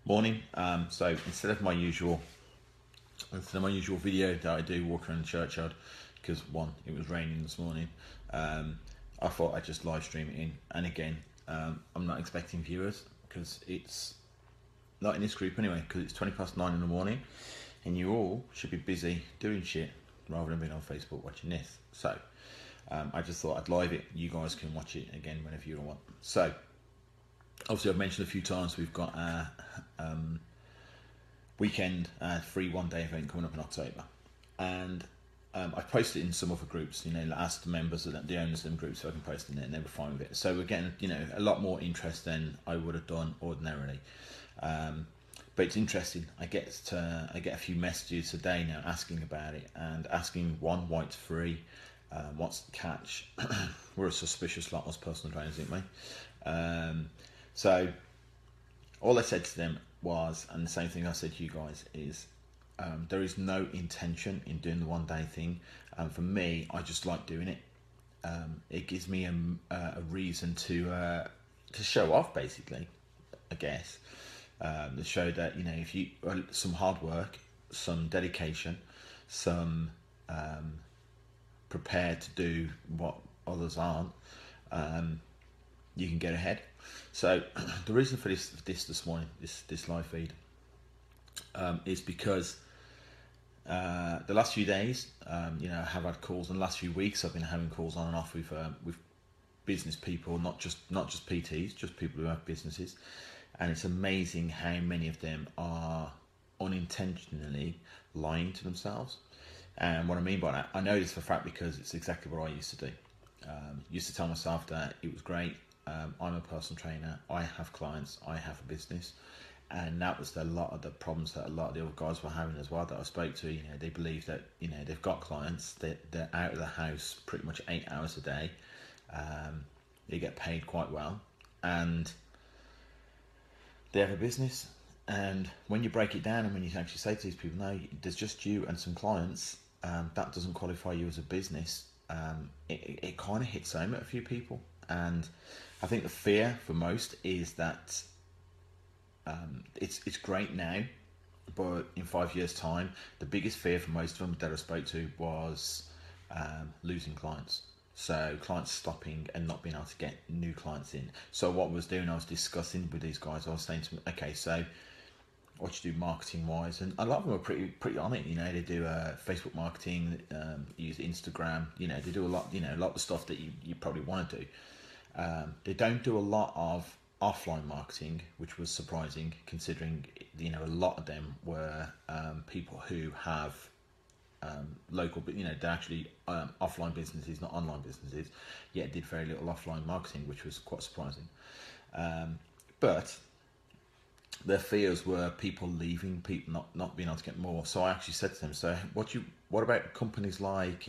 Morning. So instead of my usual video that I do walk around the churchyard, because one, it was raining this morning. I thought I'd just live stream it in. And again, I'm not expecting viewers because it's not in this group anyway. Because it's 9:20 in the morning, and you all should be busy doing shit rather than being on Facebook watching this. So I just thought I'd live it. You guys can watch it again whenever you want. So obviously, I've mentioned a few times we've got our weekend free one-day event coming up in October, and I've posted it in some other groups. Asked the members, the owners of them groups, if I can post in it, and they were fine with it. So we're getting, a lot more interest than I would have done ordinarily. But it's interesting. I get a few messages a day now asking about it and asking one, why it's free, what's the catch. We're a suspicious lot, us personal trainers, aren't we? So all I said to them was, and the same thing I said to you guys, is there is no intention in doing the one day thing. For me, I just like doing it. It gives me a reason to show off, basically, I guess. To show that, if you some hard work, some dedication, some prepared to do what others aren't, you can get ahead. So the reason for this morning, this live feed, is because the last few days, I have had calls, and the last few weeks I've been having calls on and off with business people, not just PTs, just people who have businesses, and it's amazing how many of them are unintentionally lying to themselves. And what I mean by that, I know this for a fact because it's exactly what I used to do. Used to tell myself that it was great. I'm a personal trainer. I have clients. I have a business, and that was a lot of the problems that a lot of the other guys were having as well. That I spoke to. They believe that they've got clients. They're out of the house pretty much 8 hours a day. They get paid quite well, and they have a business. And when you break it down, and when you actually say to these people, no, there's just you and some clients, that doesn't qualify you as a business. It kind of hits home at a few people. And I think the fear for most is that it's great now, but in 5 years' time, the biggest fear for most of them that I spoke to was losing clients. So clients stopping and not being able to get new clients in. So what I was doing, I was discussing with these guys. I was saying to them, okay, so what you do marketing wise, and a lot of them are pretty on it. They do Facebook marketing, use Instagram. They do a lot. A lot of the stuff that you probably want to do. They don't do a lot of offline marketing, which was surprising considering a lot of them were people who have local, but they're actually offline businesses, not online businesses. Yet did very little offline marketing, which was quite surprising. But their fears were people leaving, people not being able to get more. So I actually said to them, so what about companies like,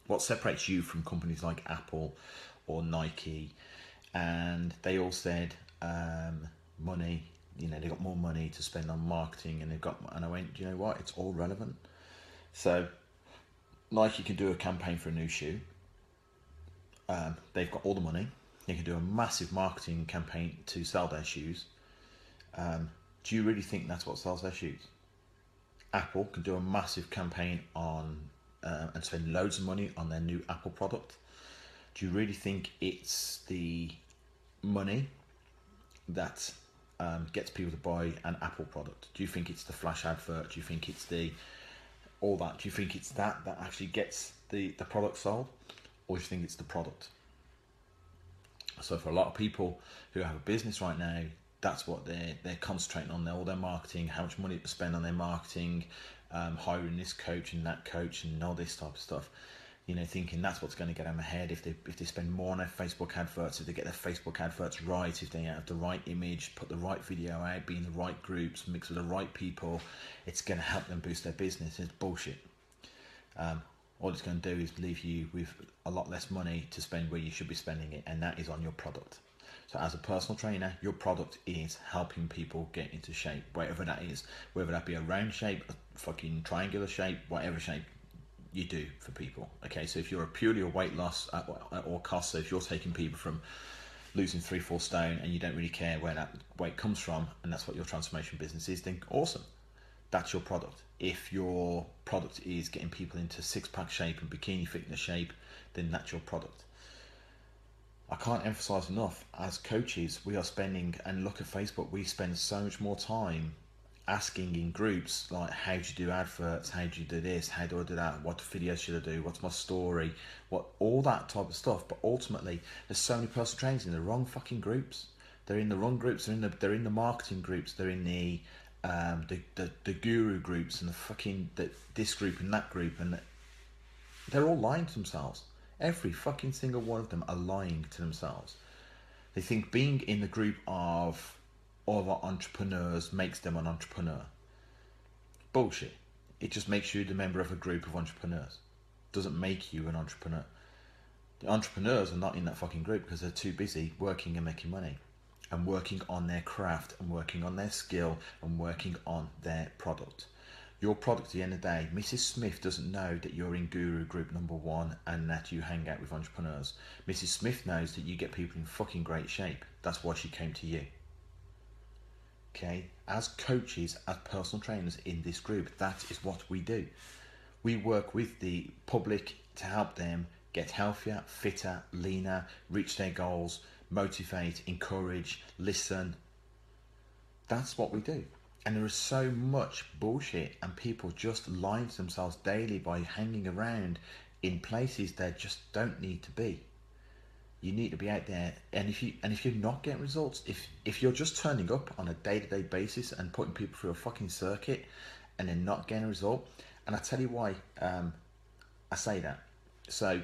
what separates you from companies like Apple or Nike? And they all said money. They got more money to spend on marketing, and I went, you know what, it's all relevant. So Nike can do a campaign for a new shoe. They've got all the money. They can do a massive marketing campaign to sell their shoes. Do you really think that's what sells their shoes? Apple can do a massive campaign on and spend loads of money on their new Apple product. Do you really think it's the money that gets people to buy an Apple product? Do you think it's the flash advert? Do you think it's all that? Do you think it's that actually gets the product sold? Or do you think it's the product? So for a lot of people who have a business right now, that's what they're concentrating on. All their marketing, how much money to spend on their marketing, hiring this coach and that coach and all this type of stuff. Thinking that's what's going to get them ahead. If they spend more on their Facebook adverts, if they get their Facebook adverts right, if they have the right image, put the right video out, be in the right groups, mix with the right people, it's going to help them boost their business. It's bullshit. All it's going to do is leave you with a lot less money to spend where you should be spending it, and that is on your product. So as a personal trainer, your product is helping people get into shape, whatever that is, whether that be a round shape, a fucking triangular shape, whatever shape you do for people. Okay, so if you're purely a weight loss at all costs, so if you're taking people from losing 3-4 stone and you don't really care where that weight comes from, and that's what your transformation business is, then awesome. That's your product. If your product is getting people into six-pack shape and bikini fitness shape, then that's your product. I can't emphasize enough, as coaches, we are spending, and look at Facebook, we spend so much more time asking in groups like, how do you do adverts, how do you do this, how do I do that, what video should I do, what's my story, what, all that type of stuff. But ultimately, there's so many personal trainers in the wrong fucking groups. They're in the wrong groups. They're in the marketing groups. They're in the guru groups and this group and that group, and they're all lying to themselves. Every fucking single one of them are lying to themselves. They think being in the group of other entrepreneurs makes them an entrepreneur. Bullshit. It just makes you the member of a group of entrepreneurs. It doesn't make you an entrepreneur. The entrepreneurs are not in that fucking group because they're too busy working and making money, and working on their craft, and working on their skill, and working on their product. Your product, at the end of the day, Mrs. Smith doesn't know that you're in Guru Group number 1 and that you hang out with entrepreneurs. Mrs. Smith knows that you get people in fucking great shape. That's why she came to you. Okay? As coaches, as personal trainers in this group, that is what we do. We work with the public to help them get healthier, fitter, leaner, reach their goals, motivate, encourage, listen. That's what we do. And there is so much bullshit and people just lying to themselves daily by hanging around in places they just don't need to be. You need to be out there, and if you're not getting results, if you're just turning up on a day-to-day basis and putting people through a fucking circuit and then not getting a result, and I tell you why I say that. So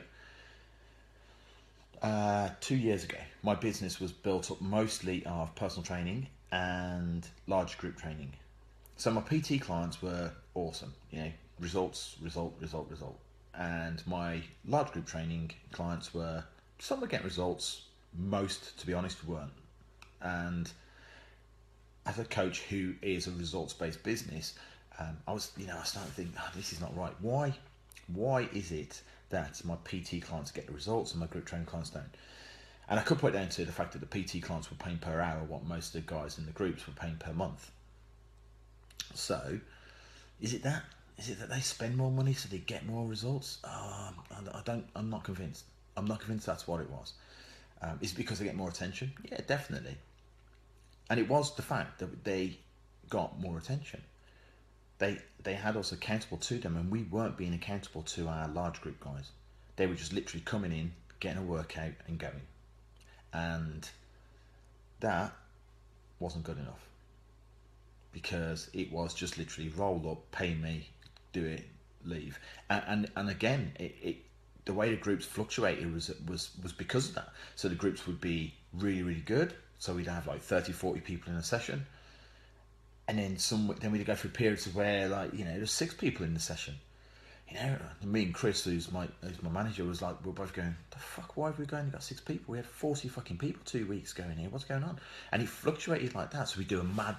2 years ago, my business was built up mostly of personal training and large group training. So my PT clients were awesome, result. And my large group training clients were, some were getting results, most, to be honest, weren't. And as a coach who is a results-based business, I started thinking, this is not right. Why is it that my PT clients get the results and my group training clients don't? And I could put it down to the fact that the PT clients were paying per hour what most of the guys in the groups were paying per month. So, is it that? Is it that they spend more money so they get more results? I'm not convinced. I'm not convinced that's what it was. Is it because they get more attention? Yeah, definitely. And it was the fact that they got more attention. They had us accountable to them, and we weren't being accountable to our large group guys. They were just literally coming in, getting a workout and going. And that wasn't good enough, because it was just literally roll up, pay me, do it, leave. And again, the way the groups fluctuated was because of that. So the groups would be really, really good. So we'd have like 30, 40 people in a session. And then we'd go through periods of where there's 6 people in the session. Me and Chris, who's my manager, was like, we're both going, the fuck, why have we only got 6 people? We had 40 fucking people 2 weeks ago in here. What's going on? And it fluctuated like that. So we do a mad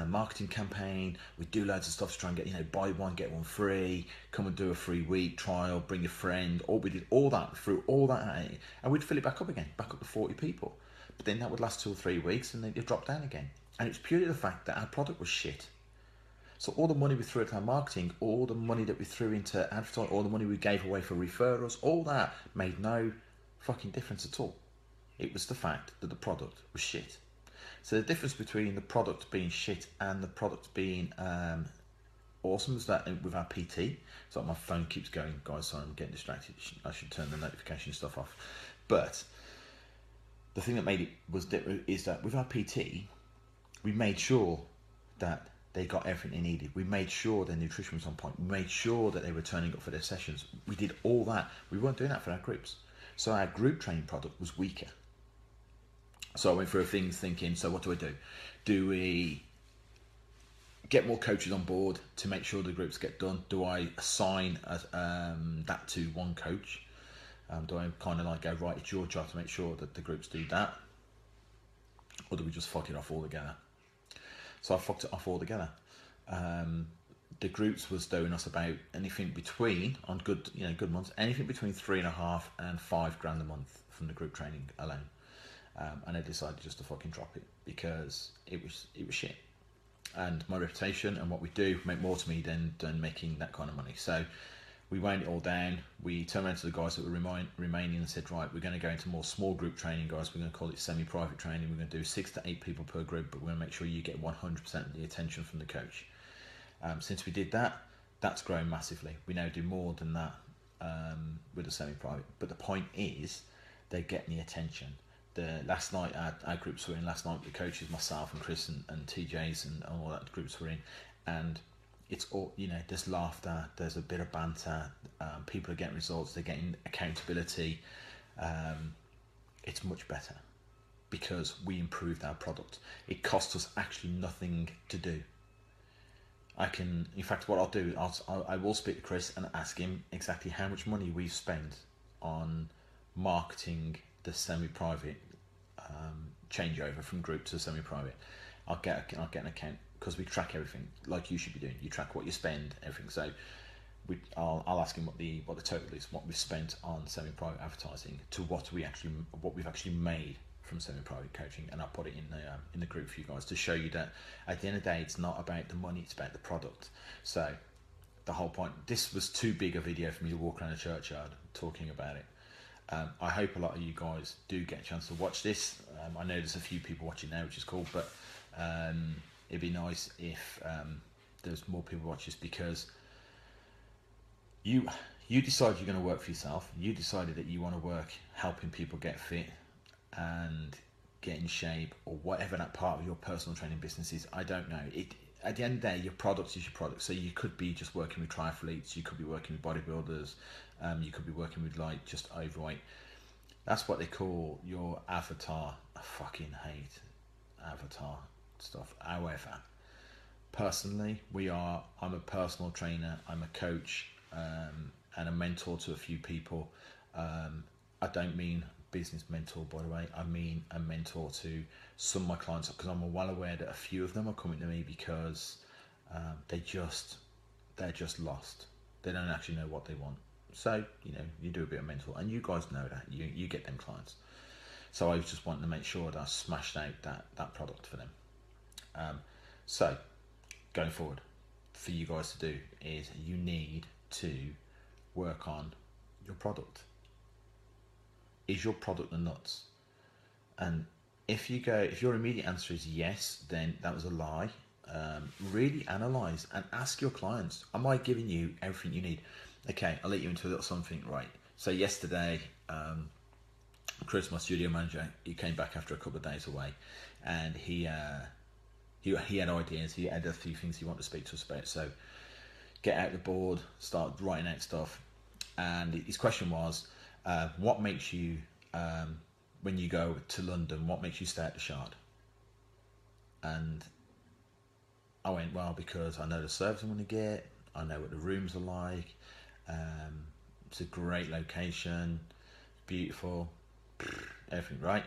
marketing campaign. We do loads of stuff to try and get, buy one, get one free, come and do a free week trial, bring a friend. We did all that, through all that, and we'd fill it back up again, back up to 40 people. But then that would last 2 or 3 weeks, and then it'd drop down again. And it's purely the fact that our product was shit. So all the money we threw at our marketing, all the money that we threw into advertising, all the money we gave away for referrals, all that made no fucking difference at all. It was the fact that the product was shit. So the difference between the product being shit and the product being awesome is that with our PT, so my phone keeps going, guys, sorry, I'm getting distracted. I should turn the notification stuff off. But the thing that made it was different is that with our PT, we made sure that they got everything they needed. We made sure their nutrition was on point. We made sure that they were turning up for their sessions. We did all that. We weren't doing that for our groups. So our group training product was weaker. So I went through things thinking, so what do I do? Do we get more coaches on board to make sure the groups get done? Do I assign that to one coach? Do I kind of go, right, it's your job to make sure that the groups do that? Or do we just fuck it off altogether? So I fucked it off altogether. The groups was doing us about anything between, on good months, anything between 3.5 and 5 grand a month from the group training alone. and I decided just to fucking drop it because it was shit. And my reputation and what we do meant more to me than making that kind of money. So we wound it all down. We turned around to the guys that were remaining and said, right, we're going to go into more small group training, guys. We're going to call it semi-private training. We're going to do 6 to 8 people per group, but we're going to make sure you get 100% of the attention from the coach. Since we did that, that's grown massively. We now do more than that with the semi-private. But the point is, they're getting the attention. Last night, our groups were in. Last night, the coaches, myself and Chris and TJ's and all that groups were in. And it's all, there's laughter, there's a bit of banter, people are getting results, they're getting accountability. It's much better because we improved our product. It cost us actually nothing to do. In fact, what I'll do, I will speak to Chris and ask him exactly how much money we've spent on marketing the semi-private changeover from group to semi-private. I'll get an account, because we track everything like you should be doing. You track what you spend, everything. So I'll ask him what the total is, what we've spent on semi-private advertising to what we've actually made from semi-private coaching, and I'll put it in the group for you guys to show you that at the end of the day, it's not about the money, it's about the product. So the whole point, this was too big a video for me to walk around the churchyard talking about it. I hope a lot of you guys do get a chance to watch this. I know there's a few people watching now, which is cool, but it'd be nice if there's more people watch this, because you decided you're going to work for yourself. You decided that you want to work helping people get fit and get in shape, or whatever that part of your personal training business is. I don't know. At the end of the day, your product is your product. So you could be just working with triathletes, you could be working with bodybuilders, you could be working with like just overweight. That's what they call your avatar. I fucking hate avatar stuff. However, personally, I'm a personal trainer, I'm a coach, and a mentor to a few people. I don't mean business mentor, by the way. I mean a mentor to some of my clients, because I'm well aware that a few of them are coming to me because they're just lost. They don't actually know what they want. So you do a bit of mentor, and you guys know that you get them clients. So I was just wanting to make sure that I smashed out that product for them. So going forward, for you guys to do is you need to work on your product. Is your product the nuts? And if your immediate answer is yes, then that was a lie. Really analyze and ask your clients, am I giving you everything you need? Okay, I'll let you into a little something, right? So yesterday, Chris, my studio manager, he came back after a couple of days away, and he had ideas. He had a few things he wanted to speak to us about. So get out the board, start writing out stuff. And his question was, what makes you, when you go to London, what makes you stay at the Shard? And I went, well, because I know the service I'm going to get, I know what the rooms are like, it's a great location, beautiful, everything, right?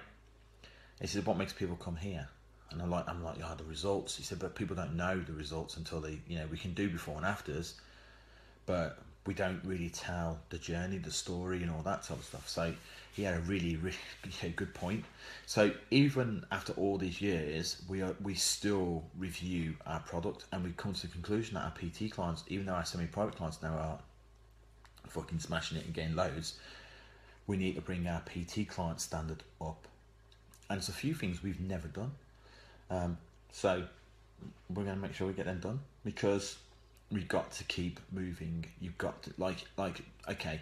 He said, what makes people come here? And I'm like, yeah, the results. He said, but people don't know the results until they, we can do before and afters, but we don't really tell the journey, the story, and all that sort of stuff. So he had a really, really good point. So even after all these years, we still review our product, and we come to the conclusion that our PT clients, even though our semi-private clients now are fucking smashing it and getting loads, we need to bring our PT client standard up. And there's a few things we've never done. So we're going to make sure we get them done, because we've got to keep moving. You've got to, okay,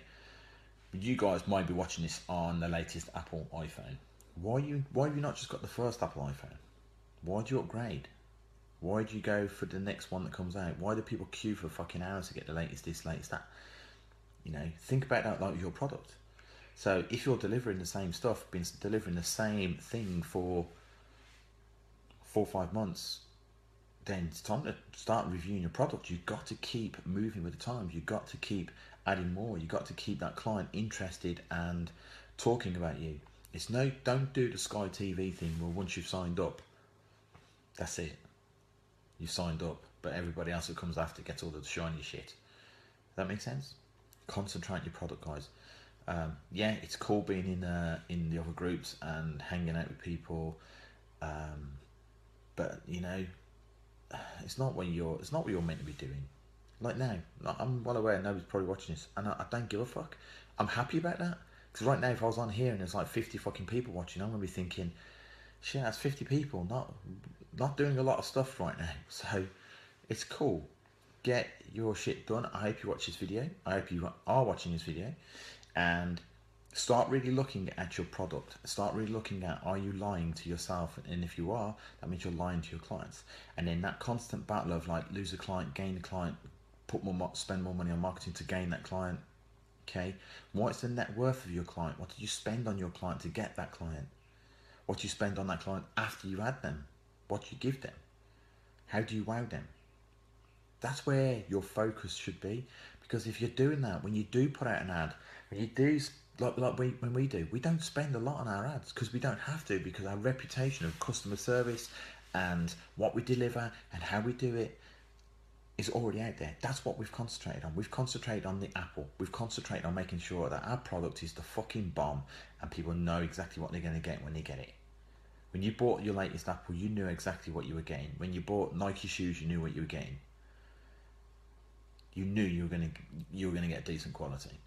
you guys might be watching this on the latest Apple iPhone. Why have you not just got the first Apple iPhone? Why do you upgrade? Why do you go for the next one that comes out? Why do people queue for fucking hours to get the latest this, latest that? Think about that like your product. So if you're delivering the same stuff, been delivering the same thing for 4 or 5 months, then it's time to start reviewing your product. You've got to keep moving with the times. You've got to keep adding more. You've got to keep that client interested and talking about you. Don't do the Sky TV thing where once you've signed up, that's it. You've signed up, but everybody else that comes after gets all the shiny shit. Does that make sense? Concentrate on your product, guys. Yeah, it's cool being in the other groups and hanging out with people, but you know, it's not what you're meant to be doing. Like now, I'm well aware nobody's probably watching this, and I don't give a fuck. I'm happy about that because right now, if I was on here and there's like 50 fucking people watching, I'm gonna be thinking, shit, that's 50 people not doing a lot of stuff right now. So it's cool. Get your shit done. I hope you watch this video. I hope you are watching this video, and start really looking at your product. Start really looking at, are you lying to yourself? And if you are, that means you're lying to your clients. And then that constant battle of like lose a client, gain a client, spend more money on marketing to gain that client. Okay, what's the net worth of your client? What did you spend on your client to get that client? What do you spend on that client after you had them? What do you give them? How do you wow them? That's where your focus should be, because if you're doing that, when you do put out an ad, when you do when we do, we don't spend a lot on our ads because we don't have to, because our reputation of customer service and what we deliver and how we do it is already out there. That's what we've concentrated on. We've concentrated on the Apple. We've concentrated on making sure that our product is the fucking bomb and people know exactly what they're going to get when they get it. When you bought your latest Apple, you knew exactly what you were getting. When you bought Nike shoes, you knew what you were getting. You knew you were gonna get decent quality.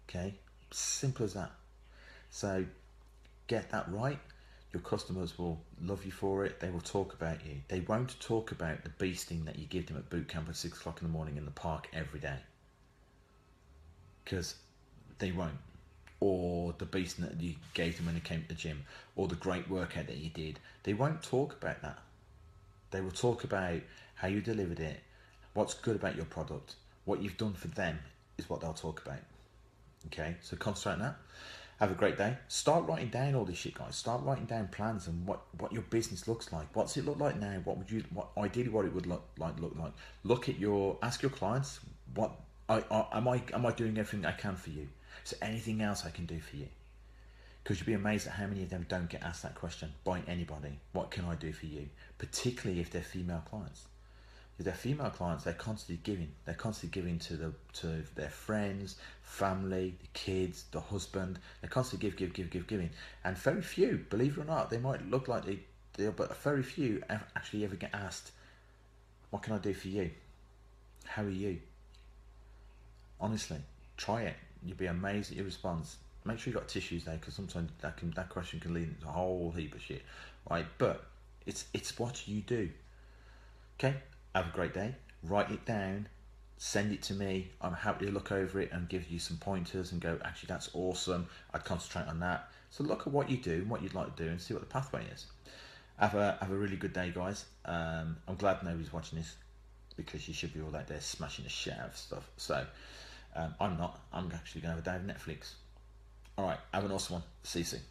Okay, simple as that. So get that right. Your customers will love you for it. They will talk about you. They won't talk about the beasting that you give them at boot camp at 6 o'clock in the morning in the park every day, because they won't. Or the beasting that you gave them when they came to the gym, or the great workout that you did. They won't talk about that. They will talk about how you delivered it, what's good about your product, what you've done for them is what they'll talk about. Okay, so concentrate on that. Have a great day. Start writing down all this shit, guys. Start writing down plans and what your business looks like. What's it look like now? What it would look like? Look at ask your clients, what am I doing everything I can for you? Is there anything else I can do for you? Because you'd be amazed at how many of them don't get asked that question by anybody. What can I do for you? Particularly if they're female clients. If they're female clients, they're constantly giving. They're constantly giving to their friends, family, the kids, the husband. They constantly giving. And very few, believe it or not, they might look like they but very few actually ever get asked, what can I do for you? How are you? Honestly, try it. You'll be amazed at your response. Make sure you got tissues there, because sometimes that question can lead into a whole heap of shit, right? But it's what you do. Okay, have a great day. Write it down. Send it to me. I'm happy to look over it and give you some pointers and go, actually, that's awesome. I'd concentrate on that. So look at what you do and what you'd like to do and see what the pathway is. Have a really good day, guys. I'm glad nobody's watching this, because you should be all out there smashing the shit out of stuff. So I'm not. I'm actually going to have a day of Netflix. All right, have an awesome one. See you soon.